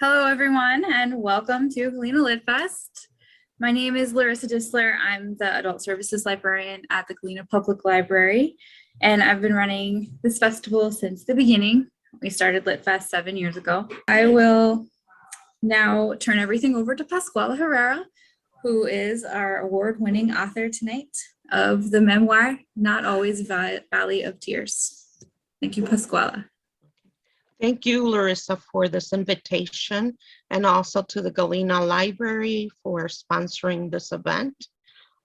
Hello, everyone, and welcome to Galena LitFest. My name is Larissa Disler. I'm the Adult Services Librarian at the Galena Public Library, and I've been running this festival since the beginning. We started LitFest 7 years ago. I will now turn everything over to Pascuala Herrera, who is our award-winning author tonight of the memoir, Not Always Valley of Tears. Thank you, Pascuala. Thank you, Larissa, for this invitation, and also to the Galena Library for sponsoring this event.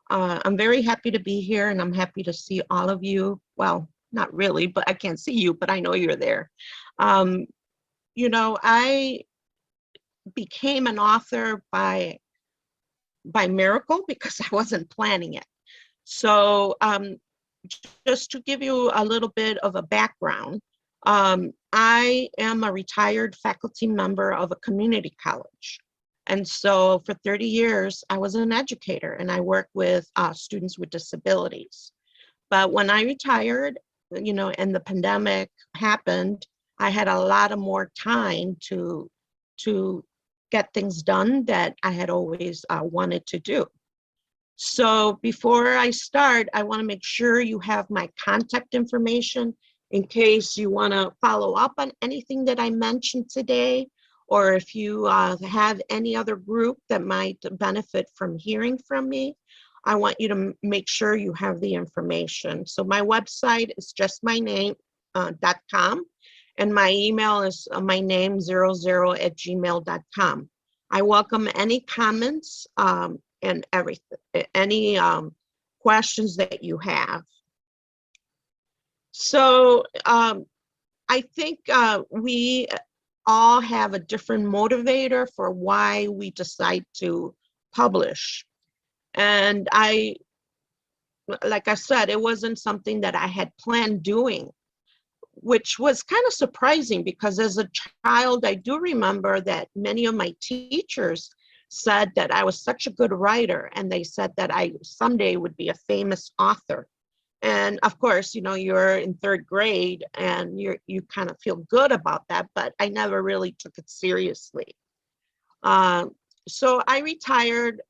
I'm very happy to be here, and I'm happy to see all of you. Well, not really, but I can't see you, but I know you're there. I became an author by miracle because I wasn't planning it. So just to give you a little bit of a background, I am a retired faculty member of a community college. And so for 30 years, I was an educator and I worked with students with disabilities. But when I retired, and the pandemic happened, I had a lot of more time to get things done that I had always wanted to do. So before I start, I want to make sure you have my contact information in case you want to follow up on anything that I mentioned today, or if you have any other group that might benefit from hearing from me, I want you to make sure you have the information. So my website is just my name, .com, and my email is my name 00@gmail.com. I welcome any comments and everything, any questions that you have. So I think we all have a different motivator for why we decide to publish. And like I said, it wasn't something that I had planned doing, which was kind of surprising because as a child, I do remember that many of my teachers said that I was such a good writer, and they said that I someday would be a famous author. And of course, you're in third grade and you kind of feel good about that, but I never really took it seriously. So I retired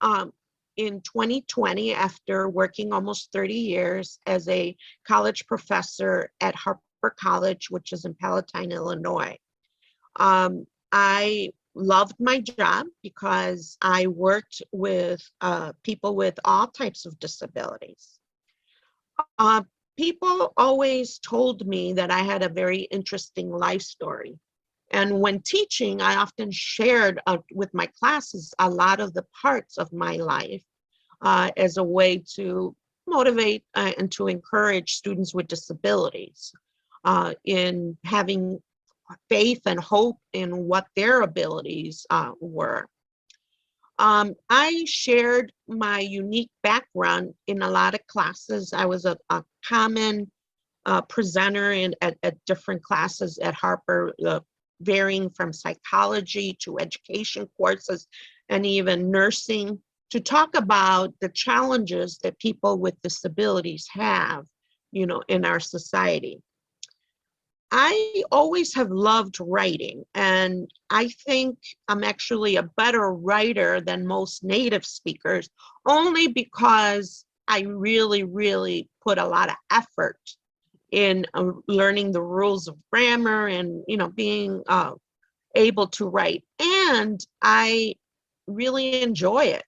in 2020 after working almost 30 years as a college professor at Harper College, which is in Palatine, Illinois. I loved my job because I worked with people with all types of disabilities. People always told me that I had a very interesting life story. And when teaching, I often shared with my classes a lot of the parts of my life as a way to motivate and to encourage students with disabilities in having faith and hope in what their abilities were. I shared my unique background in a lot of classes. I was a common presenter at different classes at Harper, varying from psychology to education courses and even nursing, to talk about the challenges that people with disabilities have, in our society. I always have loved writing, and I think I'm actually a better writer than most native speakers, only because I really, really put a lot of effort in learning the rules of grammar and, being able to write. And I really enjoy it.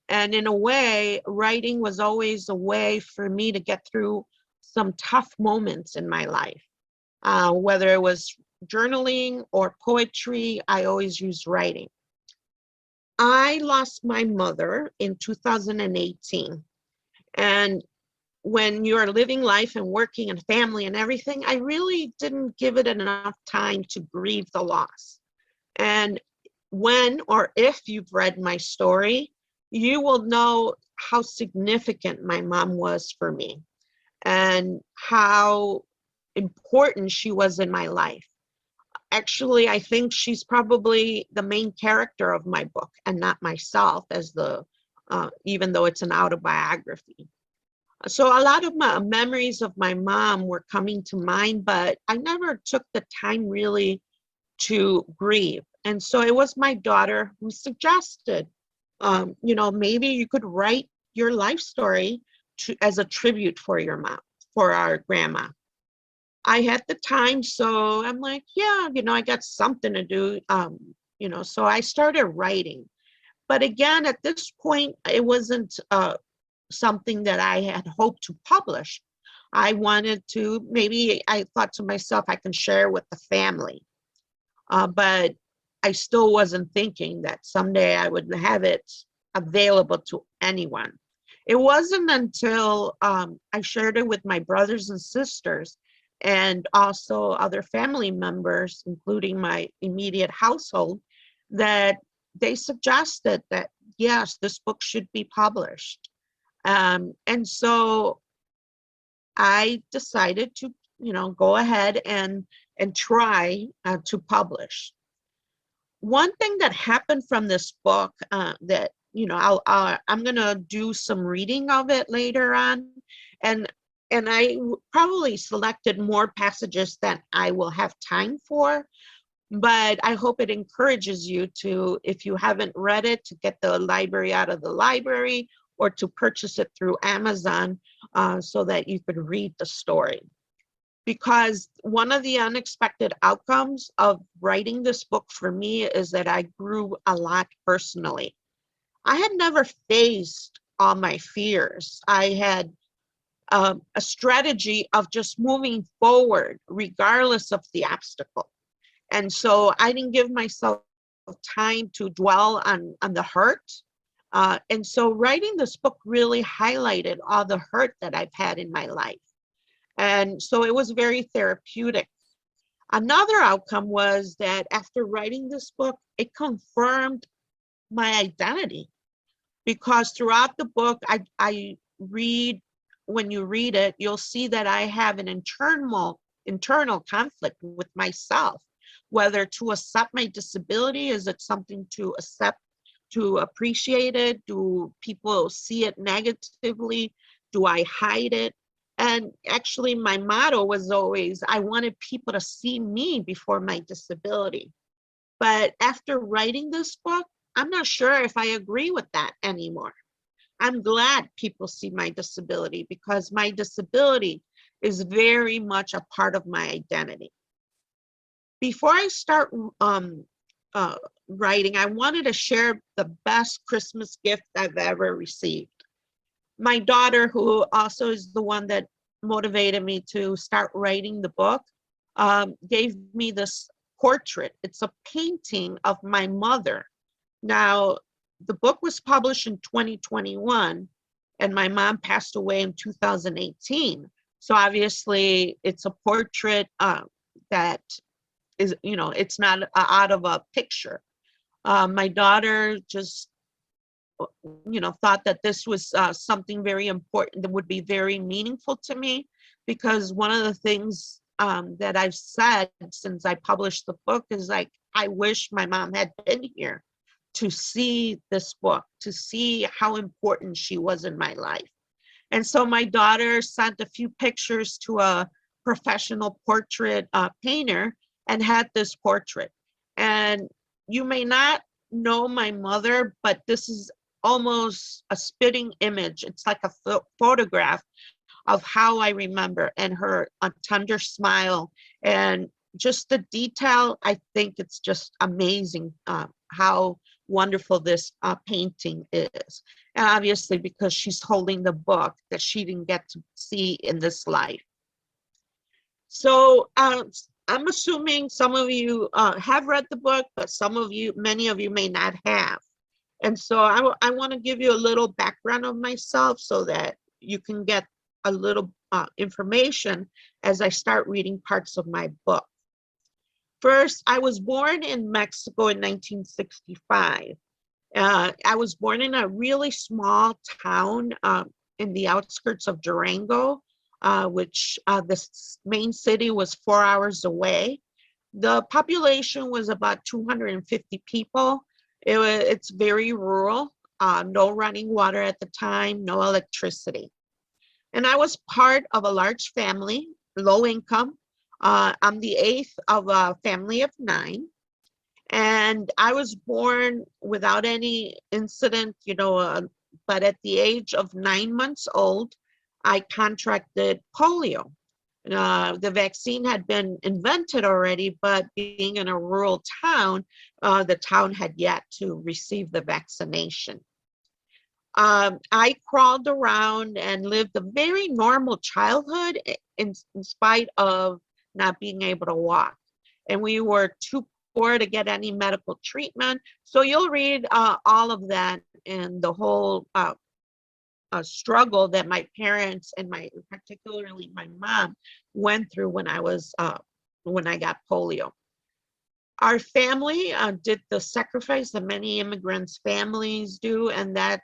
And in a way, writing was always a way for me to get through some tough moments in my life. Whether it was journaling or poetry, I always used writing. I lost my mother in 2018. And when you're living life and working and family and everything, I really didn't give it enough time to grieve the loss. And when or if you've read my story, you will know how significant my mom was for me and how important she was in my life. Actually, I think she's probably the main character of my book and not myself, as even though it's an autobiography. So a lot of my memories of my mom were coming to mind, but I never took the time really to grieve. And so it was my daughter who suggested, maybe you could write your life story as a tribute for your mom, for our grandma. I had the time, so I'm like, yeah, I got something to do, so I started writing. But again, at this point, it wasn't something that I had hoped to publish. I wanted to, maybe I thought to myself, I can share with the family. But I still wasn't thinking that someday I would have it available to anyone. It wasn't until I shared it with my brothers and sisters and also other family members, including my immediate household, that they suggested that, yes, this book should be published. And so I decided to, go ahead and try to publish. One thing that happened from this book that, I'm going to do some reading of it later on. And I probably selected more passages than I will have time for. But I hope it encourages you to, if you haven't read it, to get the library out of the library or to purchase it through Amazon so that you could read the story. Because one of the unexpected outcomes of writing this book for me is that I grew a lot personally. I had never faced all my fears. I had a strategy of just moving forward regardless of the obstacle. And so I didn't give myself time to dwell on the hurt. And so writing this book really highlighted all the hurt that I've had in my life. And so it was very therapeutic. Another outcome was that after writing this book, it confirmed my identity. Because throughout the book, I read, when you read it, you'll see that I have an internal conflict with myself. Whether to accept my disability, is it something to accept, to appreciate it? Do people see it negatively? Do I hide it? And actually my motto was always, I wanted people to see me before my disability. But after writing this book, I'm not sure if I agree with that anymore. I'm glad people see my disability because my disability is very much a part of my identity. Before I start writing, I wanted to share the best Christmas gift I've ever received. My daughter, who also is the one that motivated me to start writing the book, gave me this portrait. It's a painting of my mother. Now, the book was published in 2021, and my mom passed away in 2018. So obviously, it's a portrait that is, it's not out of a picture. My daughter just, thought that this was something very important that would be very meaningful to me, because one of the things that I've said since I published the book is like, I wish my mom had been here to see this book, to see how important she was in my life. And so my daughter sent a few pictures to a professional portrait painter and had this portrait. And you may not know my mother, but this is almost a spitting image. It's like a photograph of how I remember, and her tender smile and just the detail. I think it's just amazing how wonderful this painting is. And obviously because she's holding the book that she didn't get to see in this life. So I'm assuming some of you have read the book, but many of you may not have. And so I want to give you a little background of myself so that you can get a little information as I start reading parts of my book. First, I was born in Mexico in 1965. I was born in a really small town in the outskirts of Durango, which the main city was 4 hours away. The population was about 250 people. It's very rural, no running water at the time, no electricity. And I was part of a large family, low income. I'm the eighth of a family of 9. And I was born without any incident, but at the age of 9 months old, I contracted polio. The vaccine had been invented already, but being in a rural town, the town had yet to receive the vaccination. I crawled around and lived a very normal childhood in spite of not being able to walk. And we were too poor to get any medical treatment. So you'll read all of that and the whole struggle that my parents and particularly my mom went through when I got polio. Our family did the sacrifice that many immigrants' families do, and that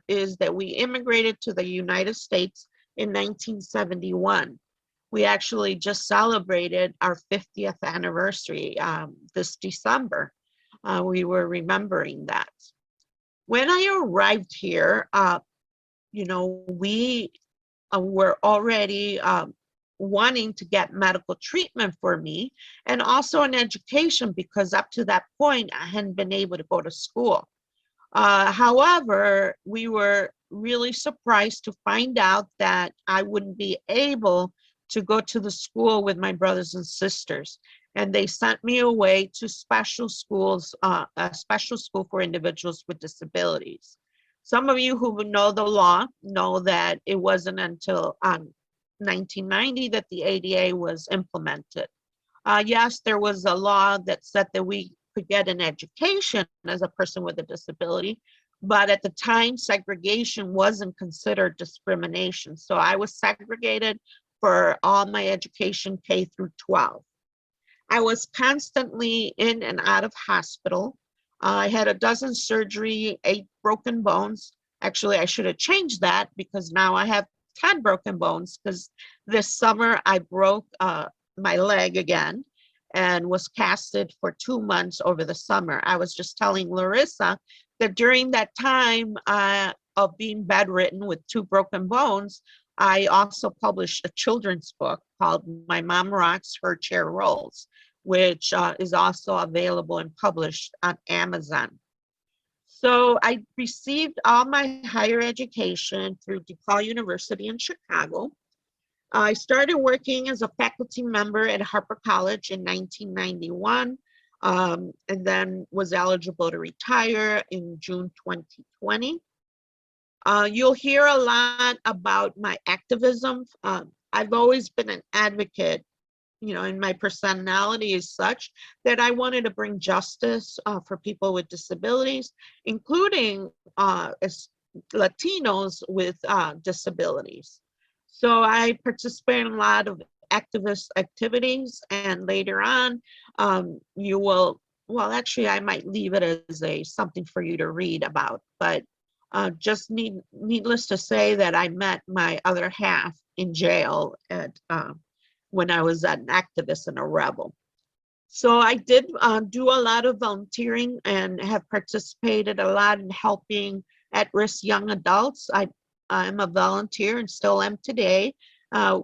is that we immigrated to the United States in 1971. We actually just celebrated our 50th anniversary this December. We were remembering that. When I arrived here, we were already wanting to get medical treatment for me and also an education, because up to that point I hadn't been able to go to school. However, we were really surprised to find out that I wouldn't be able to go to the school with my brothers and sisters. And they sent me away to special schools, a special school for individuals with disabilities. Some of you who know the law know that it wasn't until 1990 that the ADA was implemented. Yes, there was a law that said that we could get an education as a person with a disability, but at the time, segregation wasn't considered discrimination. So I was segregated for all my education K through 12. I was constantly in and out of hospital. I had a dozen surgery, 8 broken bones. Actually, I should have changed that because now I have 10 broken bones, because this summer I broke my leg again and was casted for 2 months over the summer. I was just telling Larissa that during that time of being bedridden with 2 broken bones, I also published a children's book called My Mom Rocks, Her Chair Rolls, which is also available and published on Amazon. So I received all my higher education through DePaul University in Chicago. I started working as a faculty member at Harper College in 1991, and then was eligible to retire in June 2020. You'll hear a lot about my activism. I've always been an advocate, and my personality is such that I wanted to bring justice for people with disabilities, including as Latinos with disabilities. So I participate in a lot of activist activities, and later on, actually, I might leave it as something for you to read about, but just needless to say that I met my other half in jail when I was an activist and a rebel. So I did do a lot of volunteering and have participated a lot in helping at-risk young adults. I'm a volunteer and still am today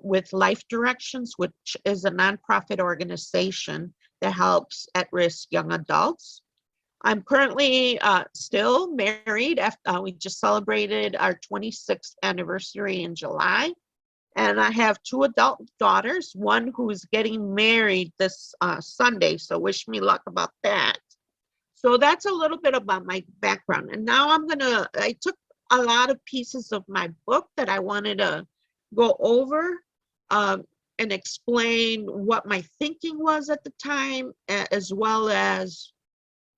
with Life Directions, which is a nonprofit organization that helps at-risk young adults. I'm currently still married. We just celebrated our 26th anniversary in July. And I have 2 adult daughters, one who is getting married this Sunday. So wish me luck about that. So that's a little bit about my background. And now I took a lot of pieces of my book that I wanted to go over and explain what my thinking was at the time, as well as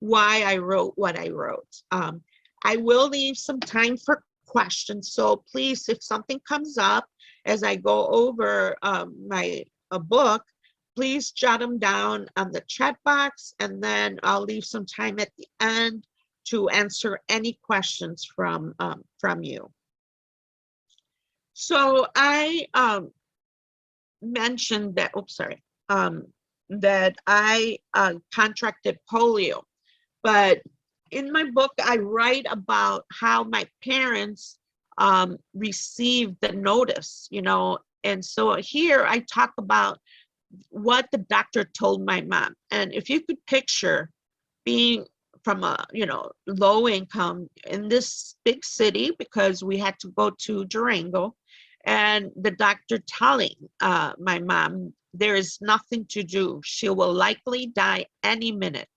why I wrote what I wrote. I will leave some time for questions. So please, if something comes up as I go over my book, please jot them down on the chat box, and then I'll leave some time at the end to answer any questions from you. So I mentioned that, that I contracted polio. But in my book, I write about how my parents received the notice, and so here I talk about what the doctor told my mom. And if you could picture being from a, low income in this big city, because we had to go to Durango, and the doctor telling my mom, there is nothing to do. She will likely die any minute.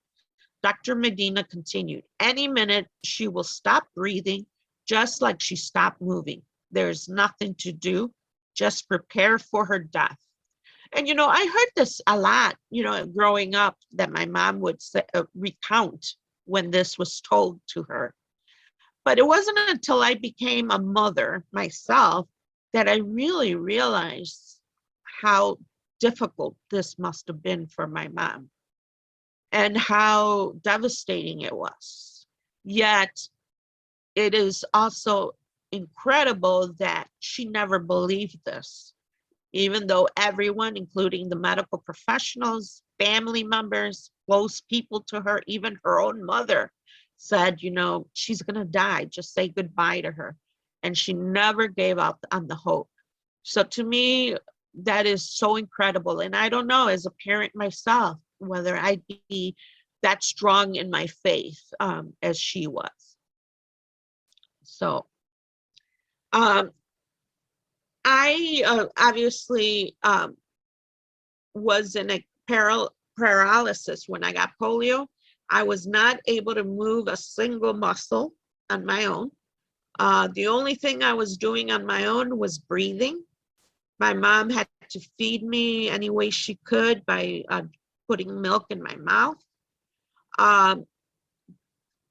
Dr. Medina continued, any minute she will stop breathing, just like she stopped moving. There's nothing to do. Just prepare for her death. And, I heard this a lot, growing up, that my mom would say, recount when this was told to her. But it wasn't until I became a mother myself that I really realized how difficult this must have been for my mom and how devastating it was. Yet it is also incredible that she never believed this, even though everyone, including the medical professionals, family members, close people to her, even her own mother, said, she's going to die. Just say goodbye to her. And she never gave up on the hope. So to me, that is so incredible. And I don't know, as a parent myself, whether I'd be that strong in my faith as she was. So I obviously was in a paralysis when I got polio. I was not able to move a single muscle on my own. The only thing I was doing on my own was breathing. My mom had to feed me any way she could by putting milk in my mouth. And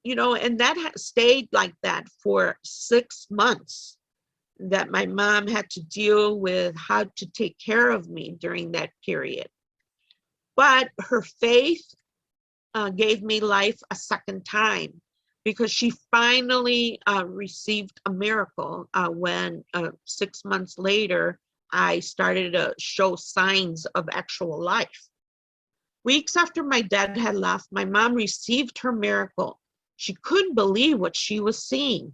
that stayed like that for 6 months, that my mom had to deal with how to take care of me during that period. But her faith gave me life a second time, because she finally received a miracle when 6 months later, I started to show signs of actual life. Weeks after my dad had left, my mom received her miracle. She couldn't believe what she was seeing.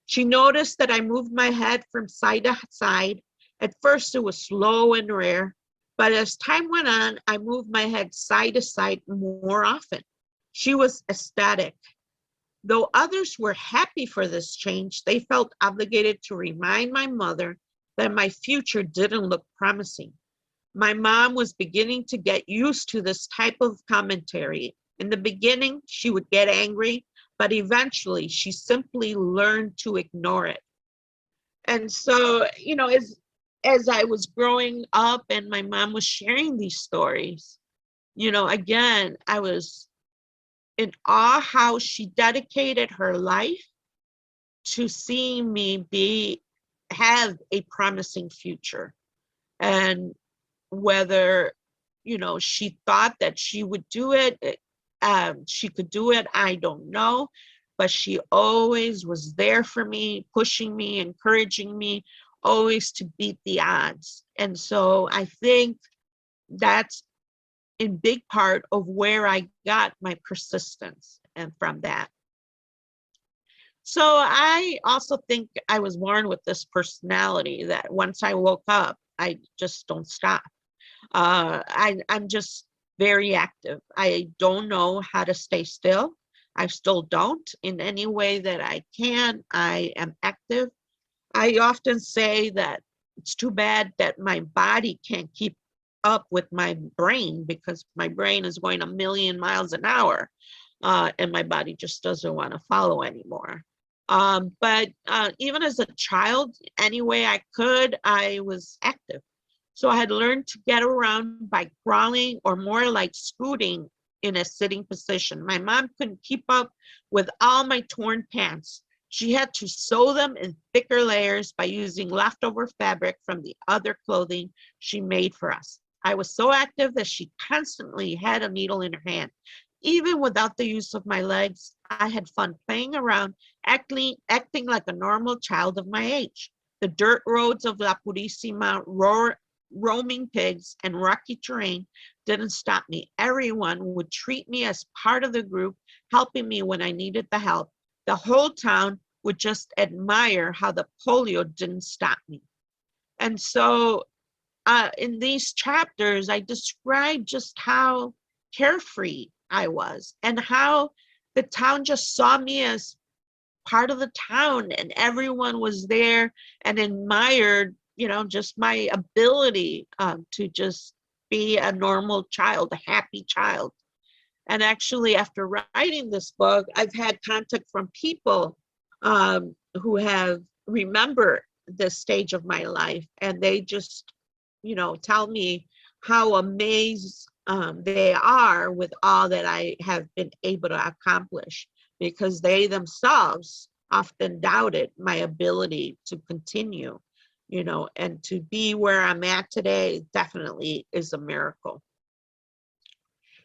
She noticed that I moved my head from side to side. At first, it was slow and rare, but as time went on, I moved my head side to side more often. She was ecstatic. Though others were happy for this change, they felt obligated to remind my mother that my future didn't look promising. My mom was beginning to get used to this type of commentary. In the beginning, she would get angry, but eventually she simply learned to ignore it. And so, as I was growing up and my mom was sharing these stories, again, I was in awe how she dedicated her life to seeing me have a promising future. And whether, she thought that she would do it, she could do it, I don't know. But she always was there for me, pushing me, encouraging me, always to beat the odds. And so I think that's in big part of where I got my persistence and from that. So I also think I was born with this personality that once I woke up, I just don't stop. I'm just very active. I don't know how to stay still. I still don't. In any way that I can, I am active. I often say that it's too bad that my body can't keep up with my brain, because my brain is going a million miles an hour, and my body just doesn't want to follow anymore. But even as a child, any way I could, I was active. So I had learned to get around by crawling, or more like scooting, in a sitting position. My mom couldn't keep up with all my torn pants. She had to sew them in thicker layers by using leftover fabric from the other clothing she made for us. I was so active that she constantly had a needle in her hand. Even without the use of my legs, I had fun playing around, acting like a normal child of my age. The dirt roads of La Purísima, roaming pigs, and rocky terrain didn't stop me. Everyone would treat me as part of the group, helping me when I needed the help. The whole town would just admire how the polio didn't stop me. And so in these chapters, I describe just how carefree I was, and how the town just saw me as part of the town, and everyone was there and admired, just my ability to just be a normal child, a happy child. And actually, after writing this book, I've had contact from people who have remembered this stage of my life, and they just, tell me how amazed they are with all that I have been able to accomplish, because they themselves often doubted my ability to continue, and to be where I'm at today definitely is a miracle.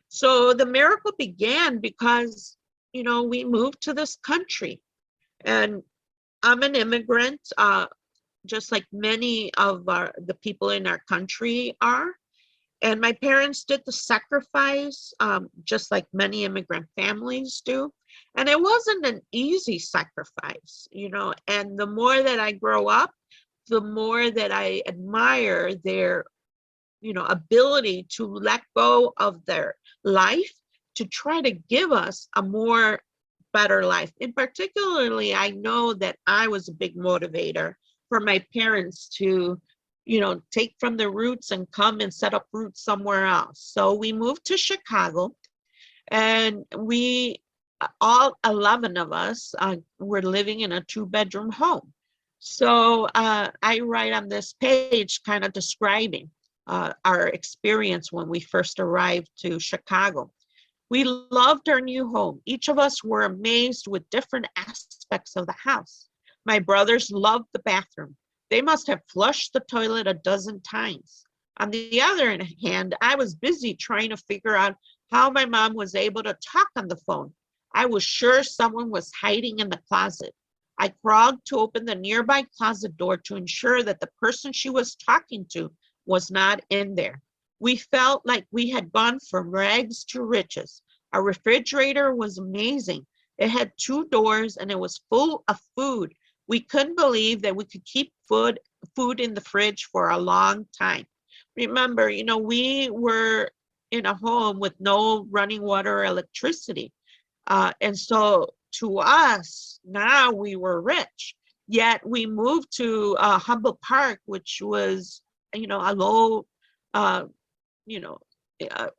So the miracle began because, we moved to this country, and I'm an immigrant, just like many of the people in our country are. And my parents did the sacrifice, just like many immigrant families do. And it wasn't an easy sacrifice, and the more that I grow up, the more that I admire their, ability to let go of their life to try to give us a more better life. And particularly, I know that I was a big motivator for my parents to, take from the roots and come and set up roots somewhere else. So we moved to Chicago, and we, all 11 of us, were living in a 2-bedroom home. So I write on this page kind of describing our experience when we first arrived to Chicago. We loved our new home. Each of us were amazed with different aspects of the house. My brothers loved the bathroom. They must have flushed the toilet a dozen times. On the other hand, I was busy trying to figure out how my mom was able to talk on the phone. I was sure someone was hiding in the closet. I crawled to open the nearby closet door to ensure that the person she was talking to was not in there. We felt like we had gone from rags to riches. Our refrigerator was amazing. It had 2 doors and it was full of food. We couldn't believe that we could keep food in the fridge for a long time. Remember, we were in a home with no running water or electricity. And so to us, now we were rich. Yet we moved to Humboldt Park, which was, a low,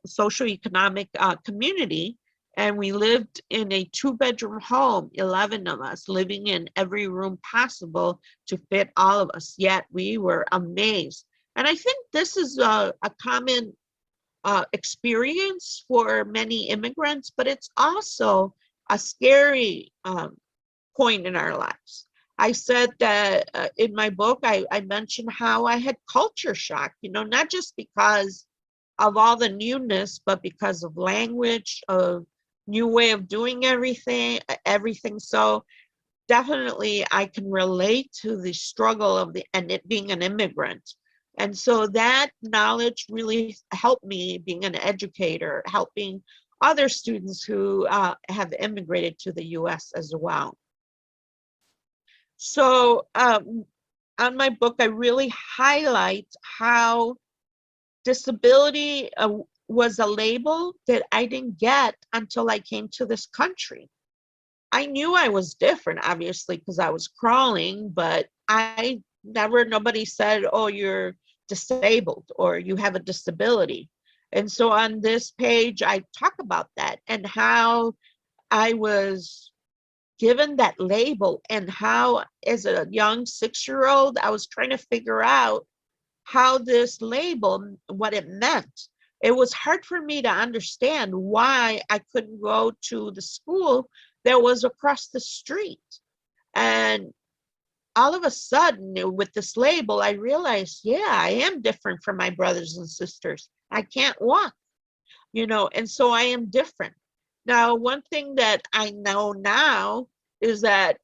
socioeconomic community. And we lived in a 2-bedroom home, 11 of us living in every room possible to fit all of us. Yet we were amazed. And I think this is a common experience for many immigrants, but it's also a scary point in our lives. I said that in my book, I mentioned how I had culture shock, not just because of all the newness, but because of language, of new way of doing everything. So definitely I can relate to the struggle of and it being an immigrant. And so that knowledge really helped me being an educator, helping other students who have immigrated to the US as well. So on my book, I really highlight how disability was a label that I didn't get until I came to this country. I knew I was different, obviously, because I was crawling, but nobody said, oh, you're disabled or you have a disability. And so on this page, I talk about that and how I was given that label and how, as a young 6-year-old, I was trying to figure out how this label, what it meant. It was hard for me to understand why I couldn't go to the school that was across the street. And all of a sudden, with this label, I realized, yeah, I am different from my brothers and sisters. I can't walk, and so I am different. Now, one thing that I know now is that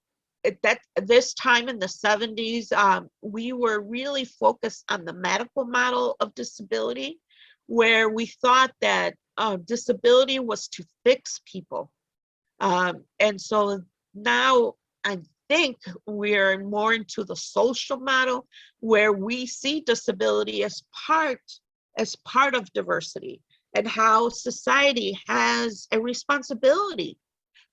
this time in the 70s, we were really focused on the medical model of disability, where we thought that disability was to fix people. And so now I think we're more into the social model, where we see disability as part of diversity. and how society has a responsibility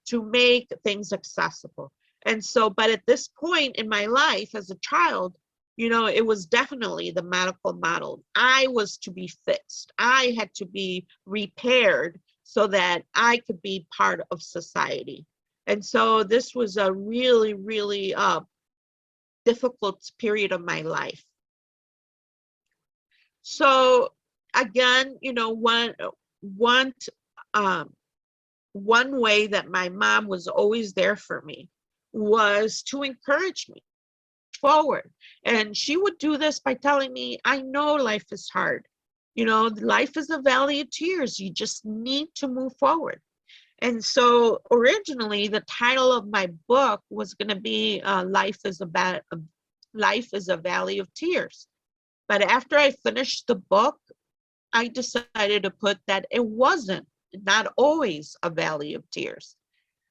to make things accessible. And so, but at this point in my life as a child, it was definitely the medical model. I was to be fixed. I had to be repaired so that I could be part of society. And so this was a really, really difficult period of my life. So again, one way that my mom was always there for me was to encourage me forward. And she would do this by telling me, I know life is hard. Life is a valley of tears. You just need to move forward. And so originally the title of my book was going to be Life is a Valley of Tears. But after I finished the book, I decided to put that it wasn't, not always a valley of tears.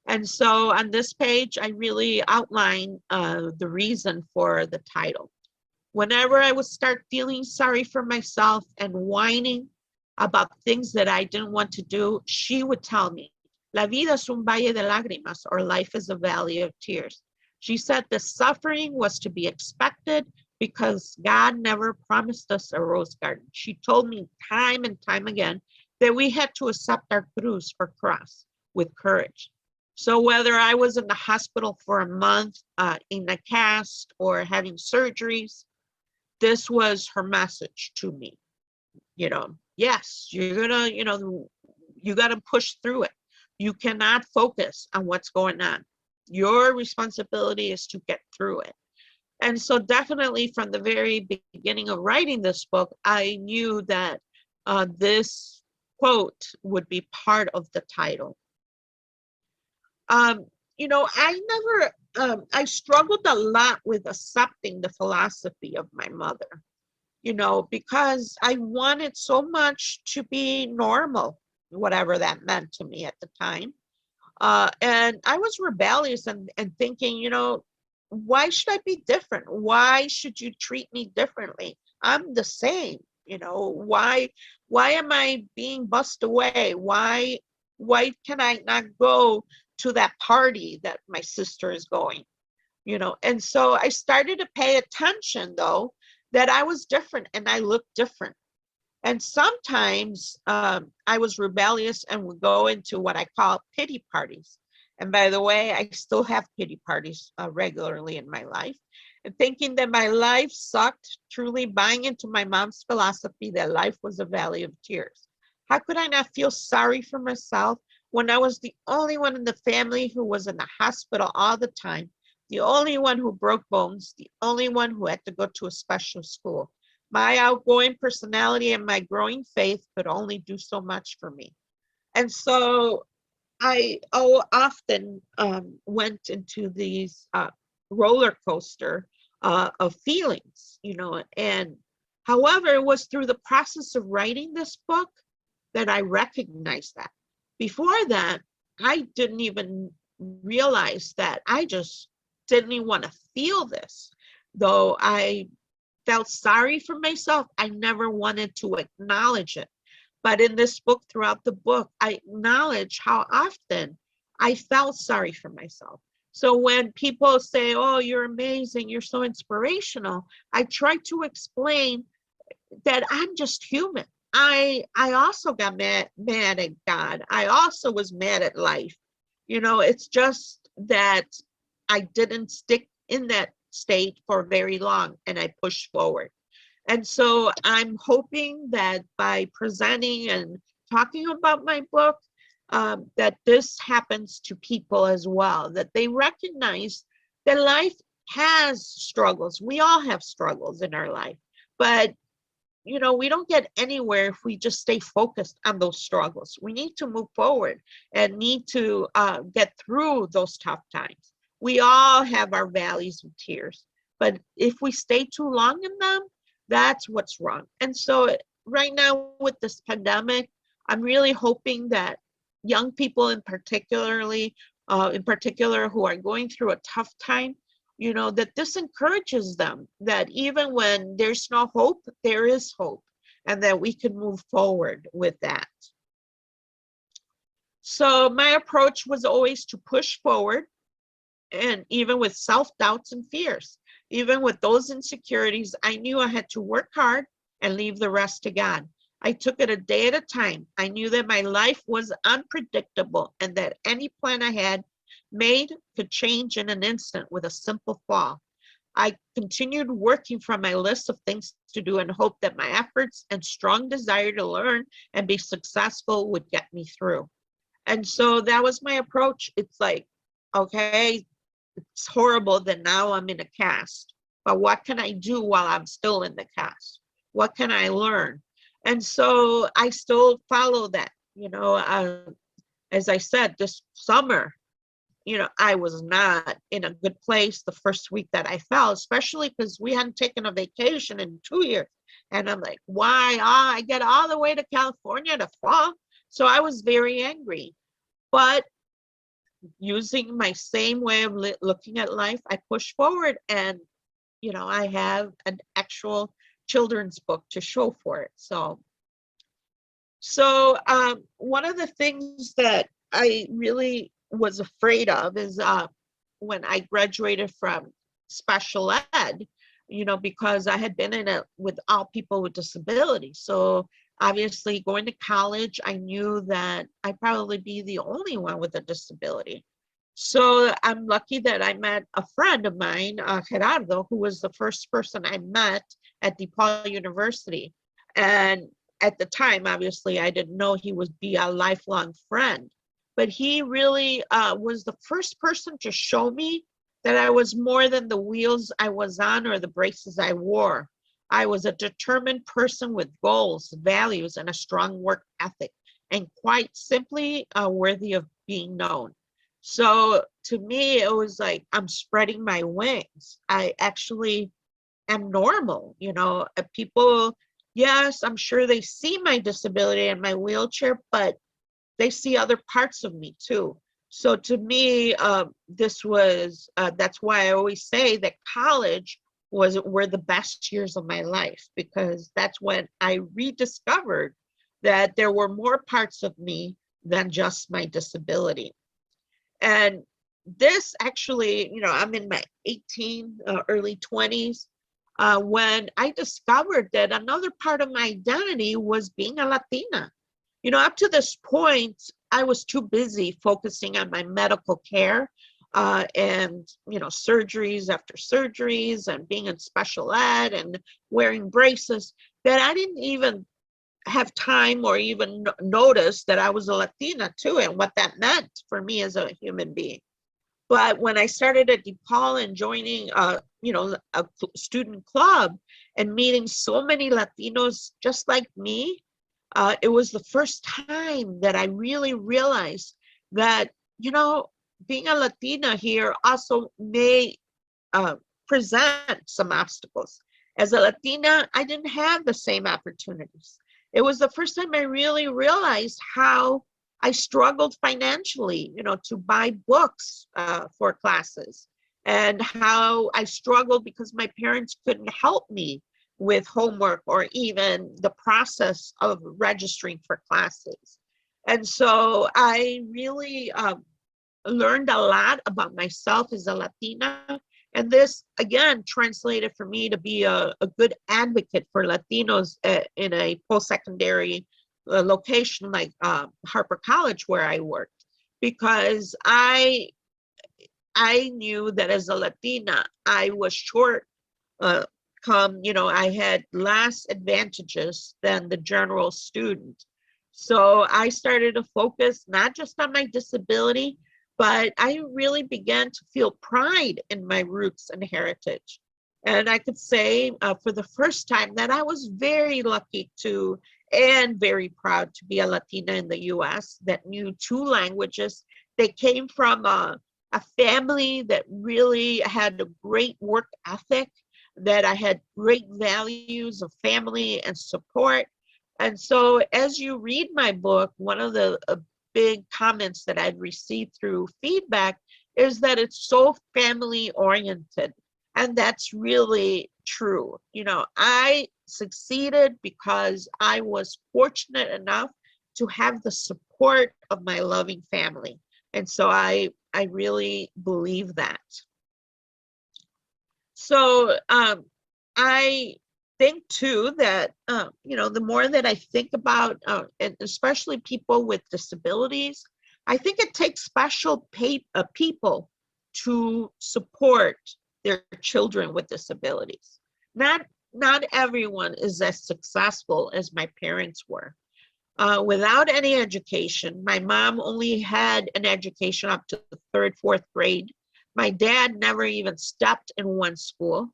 And so on this page, I really outline the reason for the title. Whenever I would start feeling sorry for myself and whining about things that I didn't want to do, she would tell me, La vida es un valle de lágrimas, or life is a valley of tears. She said the suffering was to be expected because God never promised us a rose garden. She told me time and time again that we had to accept our cruz or cross with courage. So whether I was in the hospital for a month in a cast or having surgeries, this was her message to me. Yes, you're gonna, you gotta push through it. You cannot focus on what's going on. Your responsibility is to get through it. And so definitely from the very beginning of writing this book, I knew that this quote would be part of the title. I struggled a lot with accepting the philosophy of my mother, because I wanted so much to be normal, whatever that meant to me at the time. And I was rebellious and thinking, why should I be different? Why should you treat me differently? I'm the same, why am I being bussed away? Why can I not go to that party that my sister is going? And so I started to pay attention, though, that I was different and I looked different. And sometimes I was rebellious and would go into what I call pity parties. And by the way, I still have pity parties regularly in my life. And thinking that my life sucked, truly buying into my mom's philosophy that life was a valley of tears. How could I not feel sorry for myself when I was the only one in the family who was in the hospital all the time, the only one who broke bones, the only one who had to go to a special school? My outgoing personality and my growing faith could only do so much for me. And so I often went into these roller coaster of feelings, and however, it was through the process of writing this book that I recognized that. Before that, I didn't even realize that I just didn't even want to feel this. Though I felt sorry for myself, I never wanted to acknowledge it. But in this book, throughout the book, I acknowledge how often I felt sorry for myself. So when people say, oh, you're amazing, you're so inspirational, I try to explain that I'm just human. I also got mad at God. I also was mad at life. It's just that I didn't stick in that state for very long and I pushed forward. And so I'm hoping that by presenting and talking about my book, that this happens to people as well, that they recognize that life has struggles. We all have struggles in our life, but we don't get anywhere if we just stay focused on those struggles. We need to move forward and need to get through those tough times. We all have our valleys and tears, but if we stay too long in them, that's what's wrong. And so right now with this pandemic, I'm really hoping that young people in particular who are going through a tough time, that this encourages them that even when there's no hope, there is hope. and that we can move forward with that. So my approach was always to push forward, and even with self-doubts and fears, even with those insecurities, I knew I had to work hard and leave the rest to God. I took it a day at a time. I knew that my life was unpredictable and that any plan I had made could change in an instant with a simple fall. I continued working from my list of things to do and hoped that my efforts and strong desire to learn and be successful would get me through. And so that was my approach. It's like, okay, it's horrible that now I'm in a cast, but what can I do while I'm still in the cast? What can I learn? And so I still follow that. As I said, this summer, I was not in a good place the first week that I fell, especially because we hadn't taken a vacation in 2 years. And I'm like, why? I get all the way to California to fall. So I was very angry. But using my same way of looking at life, I push forward, and I have an actual children's book to show for it. So one of the things that I really was afraid of is when I graduated from special ed, because I had been in it with all people with disabilities. So obviously going to college, I knew that I'd probably be the only one with a disability. So I'm lucky that I met a friend of mine, Gerardo, who was the first person I met at DePaul University. And at the time, obviously, I didn't know he would be a lifelong friend. But he really was the first person to show me that I was more than the wheels I was on or the braces I wore. I was a determined person with goals, values, and a strong work ethic, and quite simply worthy of being known. So to me, it was like I'm spreading my wings. I actually am normal. People, yes, I'm sure they see my disability and my wheelchair, but they see other parts of me too. So to me, that's why I always say that college were the best years of my life, because that's when I rediscovered that there were more parts of me than just my disability. And this actually, I'm in my early 20s, when I discovered that another part of my identity was being a Latina. Up to this point, I was too busy focusing on my medical care and, surgeries after surgeries and being in special ed and wearing braces, that I didn't even have time or even notice that I was a Latina too, and what that meant for me as a human being. But when I started at DePaul and joining, a student club and meeting so many Latinos just like me, it was the first time that I really realized that, being a Latina here also may present some obstacles. As a Latina, I didn't have the same opportunities. It was the first time I really realized how I struggled financially, to buy books for classes, and how I struggled because my parents couldn't help me with homework or even the process of registering for classes. And so I really learned a lot about myself as a Latina. And this, again, translated for me to be a good advocate for Latinos in a post-secondary location like Harper College, where I worked, because I knew that as a Latina, I was short I had less advantages than the general student. So I started to focus not just on my disability, but I really began to feel pride in my roots and heritage. And I could say for the first time that I was very lucky and very proud to be a Latina in the US that knew 2 languages. They came from a family that really had a great work ethic, that I had great values of family and support. And so as you read my book, one of the big comments that I'd received through feedback is that it's so family oriented. And that's really true. I succeeded because I was fortunate enough to have the support of my loving family. And so I really believe that. So I think too that, you know, the more that I think about, and especially people with disabilities, I think it takes special people to support their children with disabilities. Not everyone is as successful as my parents were. Without any education, my mom only had an education up to the third, fourth grade. My dad never even stepped in one school.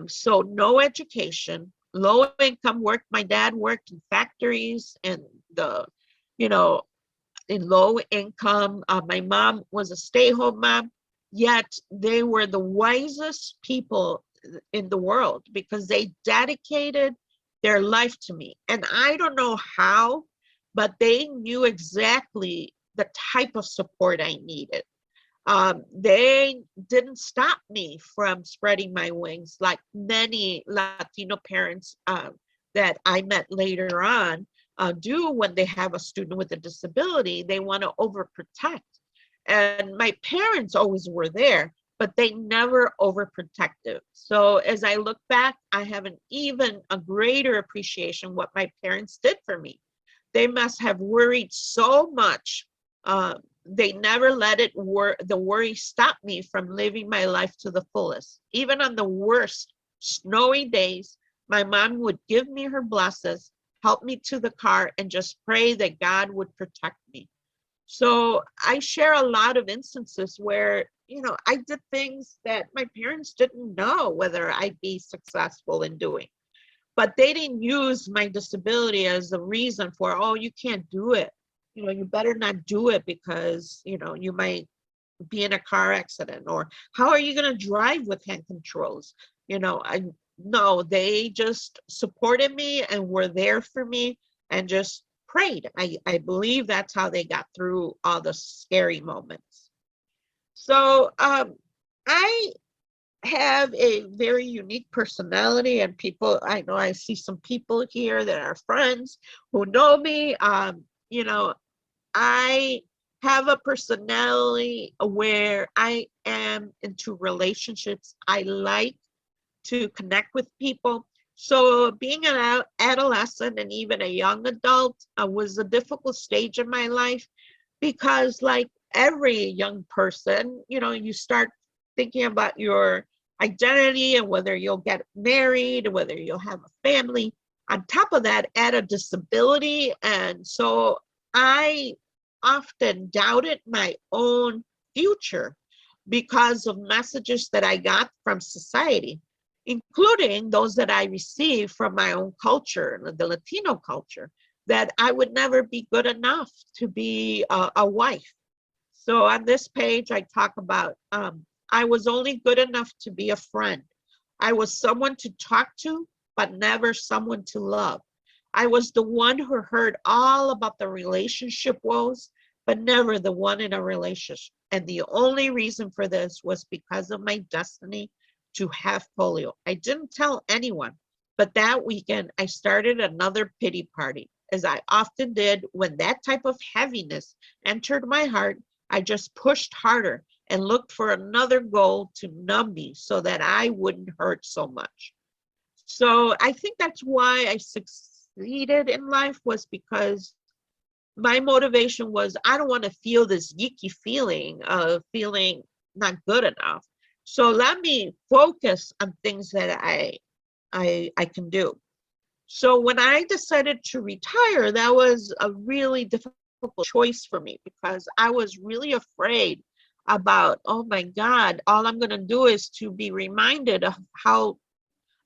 So no education, low income work. My dad worked in factories and you know, in low income. My mom was a stay-home mom, yet they were the wisest people in the world because they dedicated their life to me. And I don't know how, but they knew exactly the type of support I needed. They didn't stop me from spreading my wings like many Latino parents that I met later on do when they have a student with a disability. They want to overprotect. And my parents always were there, but they never overprotective. So as I look back, I have an even a greater appreciation what my parents did for me. They must have worried so much. They never let the worry stop me from living my life to the fullest. Even on the worst snowy days, my mom would give me her blessings, help me to the car, and just pray that God would protect me. So I share a lot of instances where, you know, I did things that my parents didn't know whether I'd be successful in doing. But they didn't use my disability as a reason for, oh, you can't do it. You know, you better not do it because, you know, you might be in a car accident, or how are you going to drive with hand controls? You know, no, they just supported me and were there for me and just prayed. I believe that's how they got through all the scary moments. So I have a very unique personality, and people, I know I see some people here that are friends who know me. You know, I have a personality where I am into relationships. I like to connect with people. So being an adolescent and even a young adult was a difficult stage in my life because, like every young person, you know, you start thinking about your identity and whether you'll get married, whether you'll have a family. On top of that, add a disability. And so I often doubted my own future because of messages that I got from society, including those that I received from my own culture, the Latino culture, that I would never be good enough to be a wife. So on this page, I talk about I was only good enough to be a friend. I was someone to talk to, but never someone to love. I was the one who heard all about the relationship woes, but never the one in a relationship. And the only reason for this was because of my destiny to have polio. I didn't tell anyone, but that weekend I started another pity party, as I often did when that type of heaviness entered my heart. I just pushed harder and looked for another goal to numb me so that I wouldn't hurt so much. So I think that's why I succeeded in life, was because my motivation was, I don't want to feel this yucky feeling of feeling not good enough. So let me focus on things that I can do. So when I decided to retire, that was a really difficult choice for me because I was really afraid about, oh my God, all I'm going to do is to be reminded of how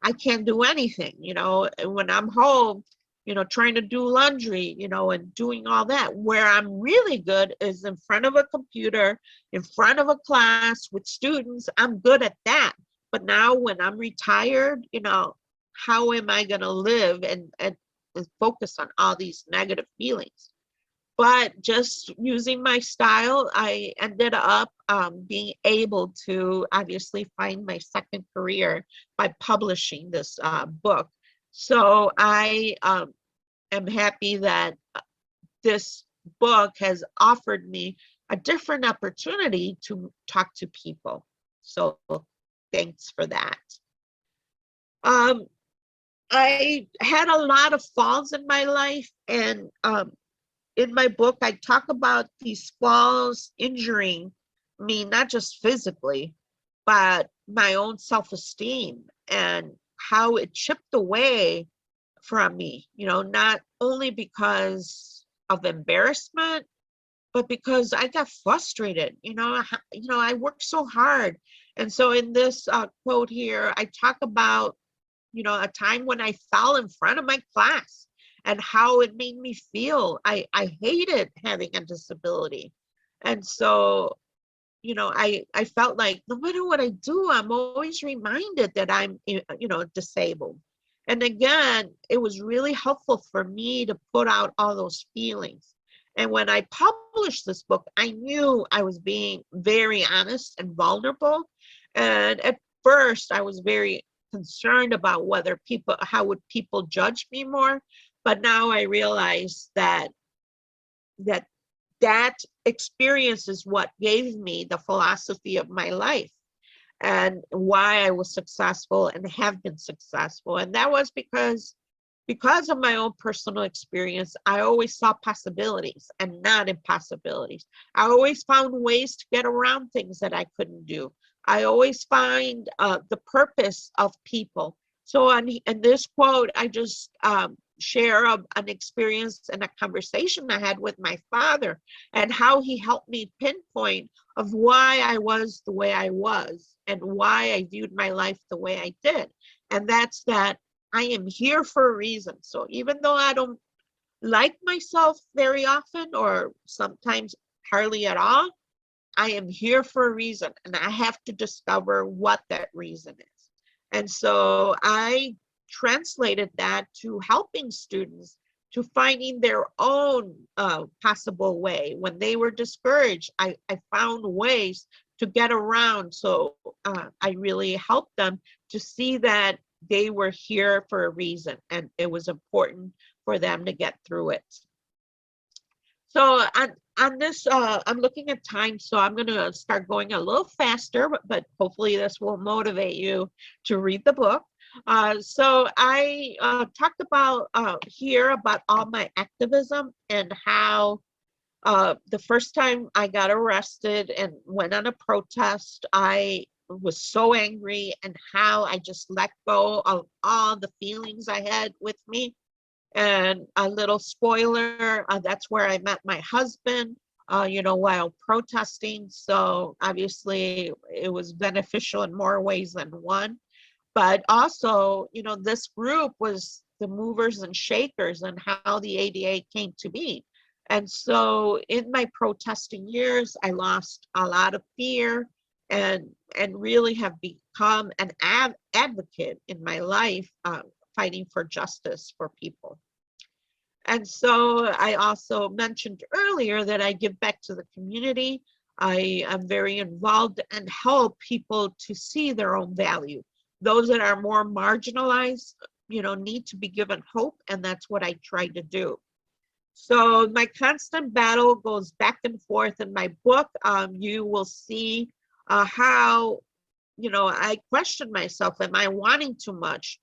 I can't do anything, you know, when I'm home, you know, trying to do laundry, you know, and doing all that. Where I'm really good is in front of a computer, in front of a class with students. I'm good at that. But now when I'm retired, you know, how am I going to live and focus on all these negative feelings? But just using my style, I ended up being able to obviously find my second career by publishing this book. So I am happy that this book has offered me a different opportunity to talk to people. So thanks for that. I had a lot of falls in my life, and in my book, I talk about these falls injuring me, not just physically, but my own self-esteem and how it chipped away from me, not only because of embarrassment, but because I got frustrated. I worked so hard. And so in this quote here, I talk about, a time when I fell in front of my class and how it made me feel. I hated having a disability. And so, I felt like no matter what I do, I'm always reminded that I'm, disabled. And again, it was really helpful for me to put out all those feelings. And when I published this book, I knew I was being very honest and vulnerable. And at first, I was very concerned about how would people judge me more. But now I realize that experience is what gave me the philosophy of my life and why I was successful and have been successful. And that was because of my own personal experience. I always saw possibilities and not impossibilities. I always found ways to get around things that I couldn't do. I always find the purpose of people. So in this quote, I just share an experience and a conversation I had with my father and how he helped me pinpoint of why I was the way I was and why I viewed my life the way I did. And that's that I am here for a reason. So even though I don't like myself very often or sometimes hardly at all, I am here for a reason, and I have to discover what that reason is. And so I translated that to helping students to finding their own possible way. When they were discouraged, I found ways to get around. So I really helped them to see that they were here for a reason, and it was important for them to get through it. So on this, I'm looking at time, so I'm going to start going a little faster, but hopefully this will motivate you to read the book. So I talked about here about all my activism and how the first time I got arrested and went on a protest, I was so angry, and how I just let go of all the feelings I had with me. And a little spoiler, that's where I met my husband, while protesting. So obviously it was beneficial in more ways than one. But also, this group was the movers and shakers and how the ADA came to be. And so in my protesting years, I lost a lot of fear and really have become an advocate in my life, fighting for justice for people. And so I also mentioned earlier that I give back to the community. I am very involved and help people to see their own value. Those that are more marginalized, need to be given hope, and that's what I try to do. So my constant battle goes back and forth in my book. You will see how I question myself. Am I wanting too much?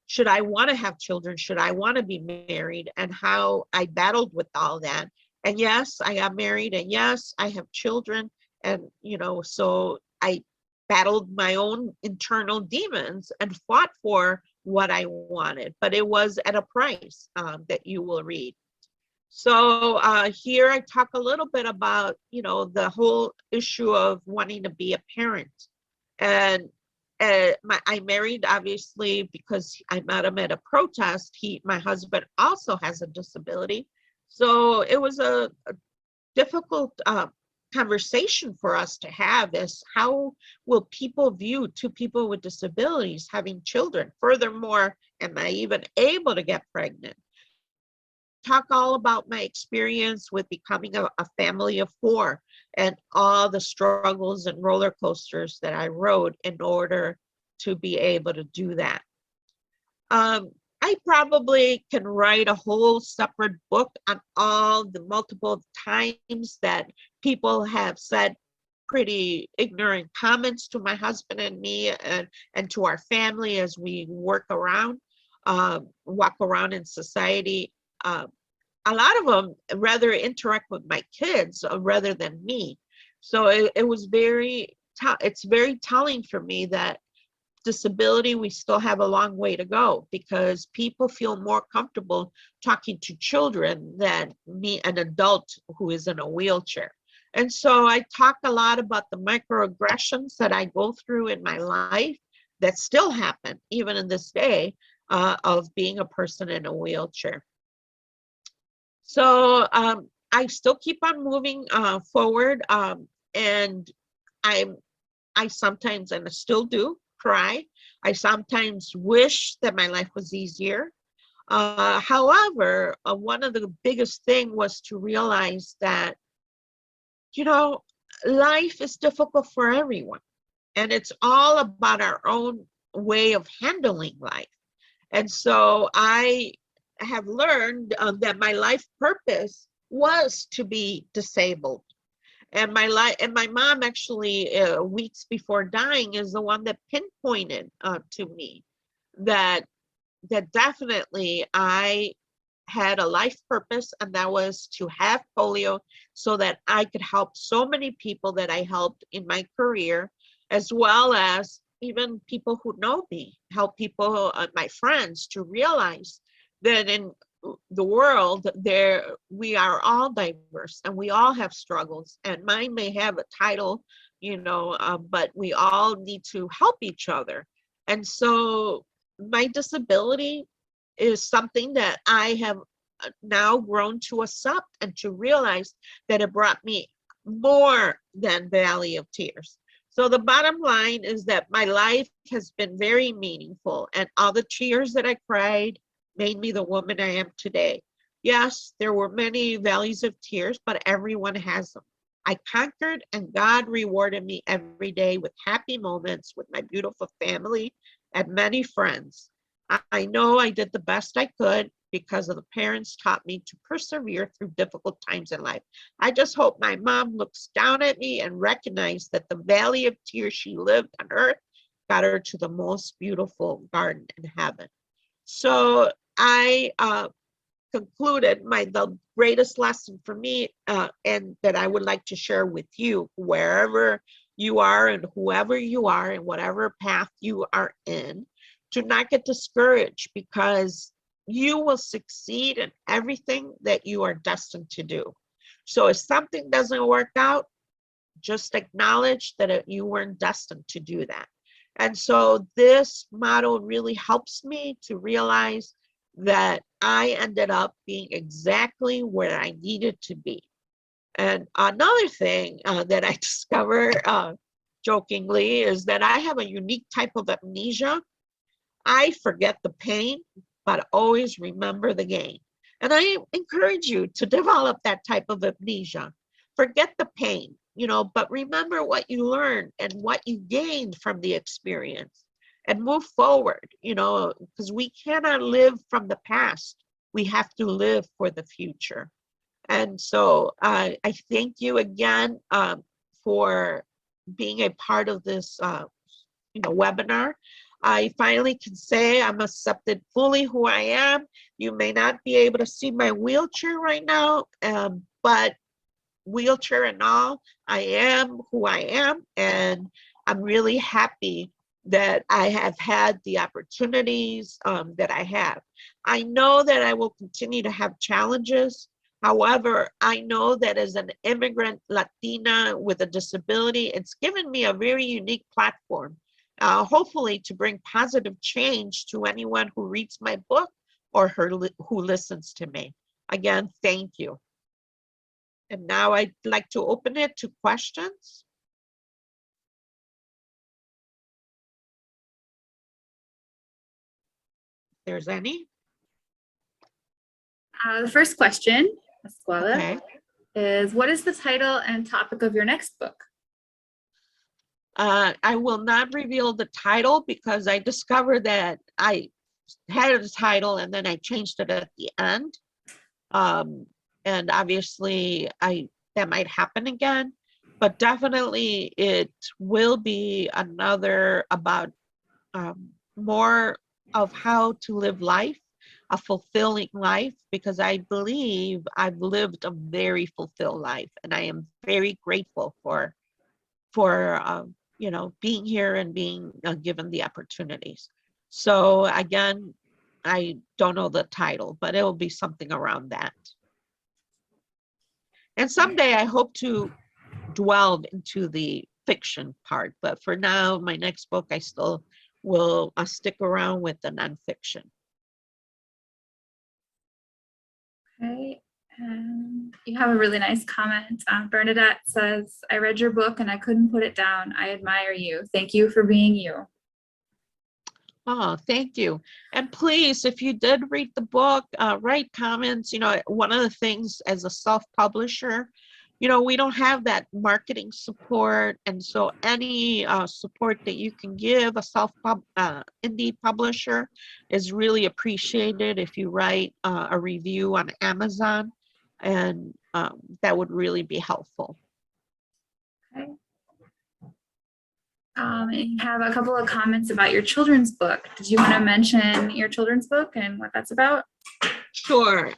Should I want to have children? Should I want to be married? And how I battled with all that. And yes, I got married, and yes, I have children. And, so I battled my own internal demons and fought for what I wanted, but it was at a price that you will read. So here I talk a little bit about, the whole issue of wanting to be a parent. And I married, obviously, because I met him at a protest. My husband also has a disability. So it was a difficult conversation for us to have, is how will people view two people with disabilities having children? Furthermore, am I even able to get pregnant? Talk all about my experience with becoming a family of four and all the struggles and roller coasters that I rode in order to be able to do that. I probably can write a whole separate book on all the multiple times that people have said pretty ignorant comments to my husband and me, and to our family as we walk around in society. A lot of them rather interact with my kids rather than me. So it was it's very telling for me that disability, we still have a long way to go, because people feel more comfortable talking to children than me, an adult who is in a wheelchair. And so I talk a lot about the microaggressions that I go through in my life that still happen even in this day, of being a person in a wheelchair. So I still keep on moving forward, and I sometimes, and I still do, cry. I sometimes wish that my life was easier. However, one of the biggest thing was to realize that, you know, life is difficult for everyone, and it's all about our own way of handling life. And so I have learned that my life purpose was to be disabled. And my mom actually, weeks before dying, is the one that pinpointed to me that definitely I had a life purpose, and that was to have polio so that I could help so many people that I helped in my career, as well as even people who know me, help people, my friends, to realize that in the world we are all diverse and we all have struggles, and mine may have a title, but we all need to help each other. And so my disability is something that I have now grown to accept and to realize that it brought me more than valley of tears. So the bottom line is that my life has been very meaningful, and all the tears that I cried made me the woman I am today. Yes, there were many valleys of tears, but everyone has them. I conquered, and God rewarded me every day with happy moments with my beautiful family and many friends. I know I did the best I could because of the parents taught me to persevere through difficult times in life. I just hope my mom looks down at me and recognized that the valley of tears she lived on earth got her to the most beautiful garden in heaven. So I concluded the greatest lesson for me, and that I would like to share with you, wherever you are and whoever you are and whatever path you are in, to not get discouraged, because you will succeed in everything that you are destined to do. So if something doesn't work out, just acknowledge that you weren't destined to do that. And so this model really helps me to realize that I ended up being exactly where I needed to be. And another thing that I discovered jokingly is that I have a unique type of amnesia. I forget the pain, but always remember the gain. And I encourage you to develop that type of amnesia. Forget the pain, but remember what you learned and what you gained from the experience, and move forward, because we cannot live from the past. We have to live for the future. And so I thank you again for being a part of this webinar. I finally can say I'm accepted fully who I am. You may not be able to see my wheelchair right now, but wheelchair and all, I am who I am, and I'm really happy that I have had the opportunities that I have. I know that I will continue to have challenges. However, I know that as an immigrant Latina with a disability, it's given me a very unique platform, hopefully to bring positive change to anyone who reads my book or who listens to me. Again, thank you. And now I'd like to open it to questions. If there's any. The first question, Pascuala, Okay. is what is the title and topic of your next book? I will not reveal the title because I discovered that had a title and then I changed it at the end. And obviously that might happen again, but definitely it will be another about more of how to live life, a fulfilling life, because I believe I've lived a very fulfilled life, and I am very grateful for being here and being given the opportunities. So again, I don't know the title, but it will be something around that. And someday I hope to dwell into the fiction part, but for now, my next book, I still will stick around with the nonfiction. Okay. You have a really nice comment. Bernadette says, I read your book and I couldn't put it down. I admire you. Thank you for being you. Oh, thank you. And please, if you did read the book, write comments. One of the things as a self-publisher, we don't have that marketing support. And so any support that you can give a indie publisher is really appreciated. If you write a review on Amazon, and that would really be helpful. Okay. And you have a couple of comments about your children's book. Did you want to mention your children's book and what that's about? Sure.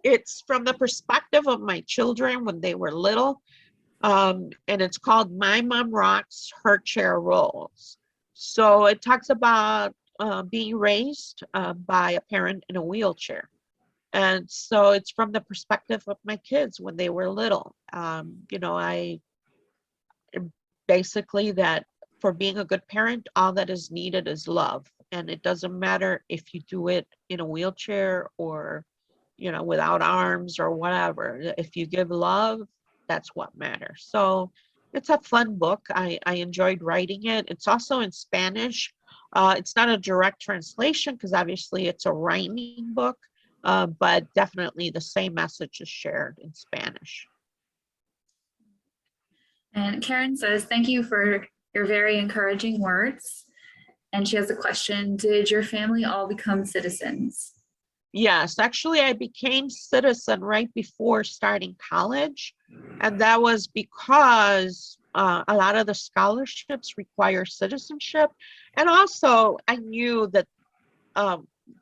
It's from the perspective of my children when they were little, and it's called My Mom Rocks, Her Chair Rolls. So it talks about being raised by a parent in a wheelchair. And so it's from the perspective of my kids when they were little. I basically that for being a good parent, all that is needed is love. And it doesn't matter if you do it in a wheelchair or, without arms or whatever. If you give love, that's what matters. So it's a fun book. I enjoyed writing it. It's also in Spanish. It's not a direct translation because obviously it's a rhyming book, but definitely the same message is shared in Spanish. And Karen says, thank you for your very encouraging words. And she has a question. Did your family all become citizens? Yes, actually, I became citizen right before starting college. And that was because a lot of the scholarships require citizenship. And also, I knew that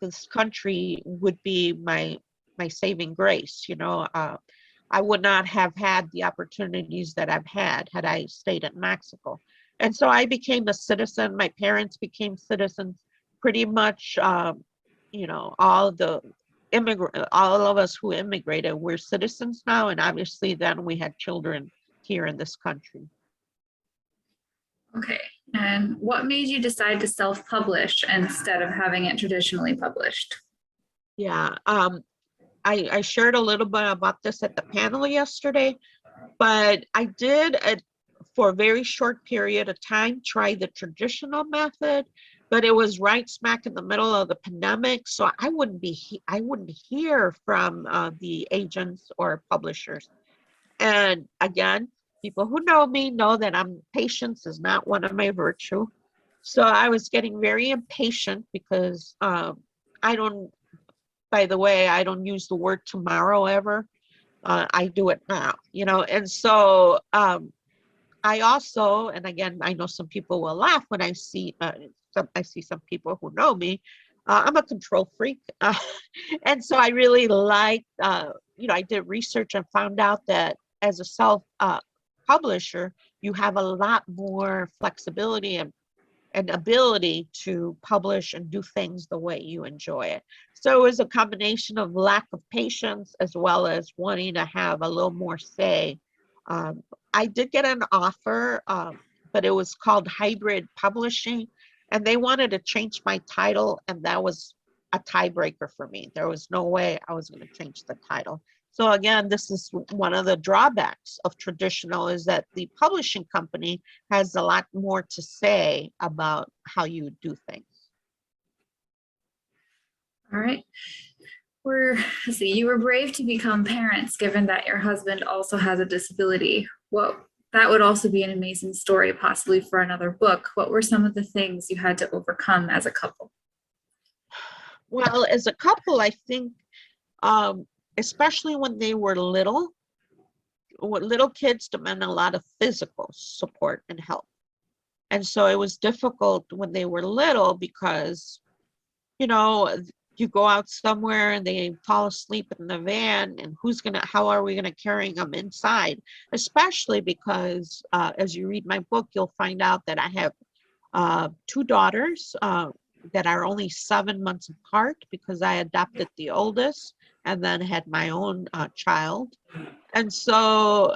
this country would be my saving grace. I would not have had the opportunities that I've had I stayed in Mexico. And so I became a citizen. My parents became citizens. Pretty much, all of us who immigrated, we're citizens now. And obviously then we had children here in this country. Okay. And what made you decide to self-publish instead of having it traditionally published? Yeah, I shared a little bit about this at the panel yesterday, but I did, for a very short period of time, try the traditional method, but it was right smack in the middle of the pandemic, so I wouldn't hear from the agents or publishers. And again, people who know me know that patience is not one of my virtue. So I was getting very impatient because by the way, I don't use the word tomorrow ever. I do it now, and so I also, and again, I know some people will laugh when I see some people who know me. I'm a control freak, and so I really like, I did research and found out that as a self publisher, you have a lot more flexibility and ability to publish and do things the way you enjoy it. So it was a combination of lack of patience as well as wanting to have a little more say. I did get an offer, but it was called hybrid publishing, and they wanted to change my title, and that was a tiebreaker for me. There was no way I was going to change the title. So again, this is one of the drawbacks of traditional, is that the publishing company has a lot more to say about how you do things. All right. Let's see, you were brave to become parents, given that your husband also has a disability. That would also be an amazing story, possibly for another book. What were some of the things you had to overcome as a couple? Well, as a couple, I think, especially when they were little, little kids demand a lot of physical support and help. And so it was difficult when they were little because, you know, you go out somewhere and they fall asleep in the van, and how are we gonna carry them inside? Especially because as you read my book, you'll find out that I have two daughters that are only 7 months apart because I adopted the oldest and then had my own child. And so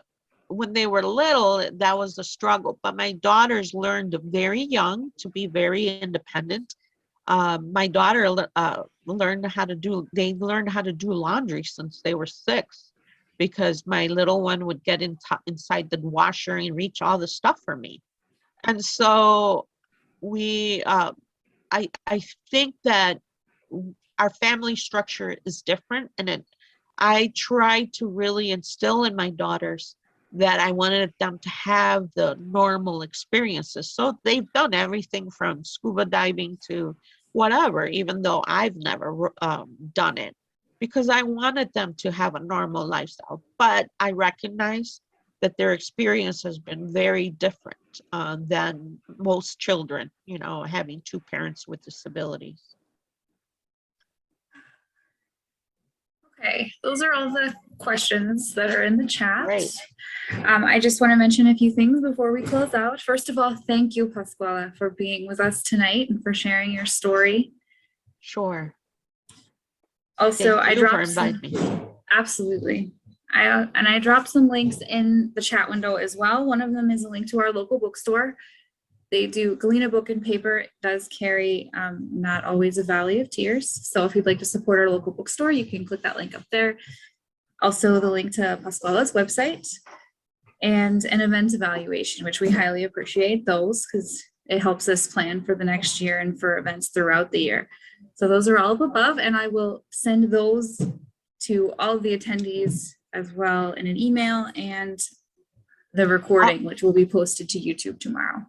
when they were little, that was a struggle. But my daughters learned very young to be very independent. My daughter learned how to do laundry since they were 6, because my little one would get inside the washer and reach all the stuff for me. And so I think that our family structure is different, and I try to really instill in my daughters that I wanted them to have the normal experiences. So they've done everything from scuba diving to whatever, even though I've never done it, because I wanted them to have a normal lifestyle. But I recognize that their experience has been very different than most children, you know, having two parents with disabilities. Okay, those are all the questions that are in the chat. Great. I just want to mention a few things before we close out. First of all, thank you, Pascuala, for being with us tonight and for sharing your story. Sure. Also, Thank you for inviting me. Absolutely. I dropped some links in the chat window as well. One of them is a link to our local bookstore. They do Galena Book and Paper. It does carry Not Always a Valley of Tears. So if you'd like to support our local bookstore, you can click that link up there. Also the link to Pascuala's website and an event evaluation, which we highly appreciate those because it helps us plan for the next year and for events throughout the year. So those are all up above, and I will send those to all of the attendees as well in an email, and the recording, which will be posted to YouTube tomorrow.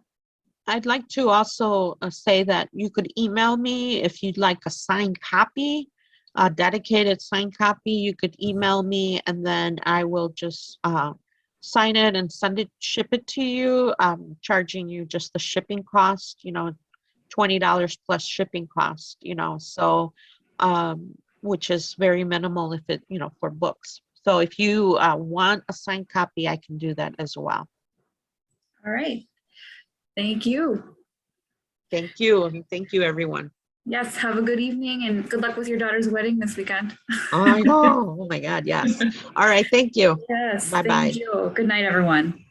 I'd like to also say that you could email me if you'd like a signed copy, a dedicated signed copy. You could email me, and then I will just sign it and ship it to you, charging you just the shipping cost, you know, $20 plus shipping cost, you know, so which is very minimal if it, you know, for books. So if you want a signed copy, I can do that as well. All right. Thank you. Thank you. And thank you, everyone. Yes. Have a good evening and good luck with your daughter's wedding this weekend. I know. Oh my God. Yes. All right. Thank you. Yes. Bye-bye. Thank you. Good night, everyone.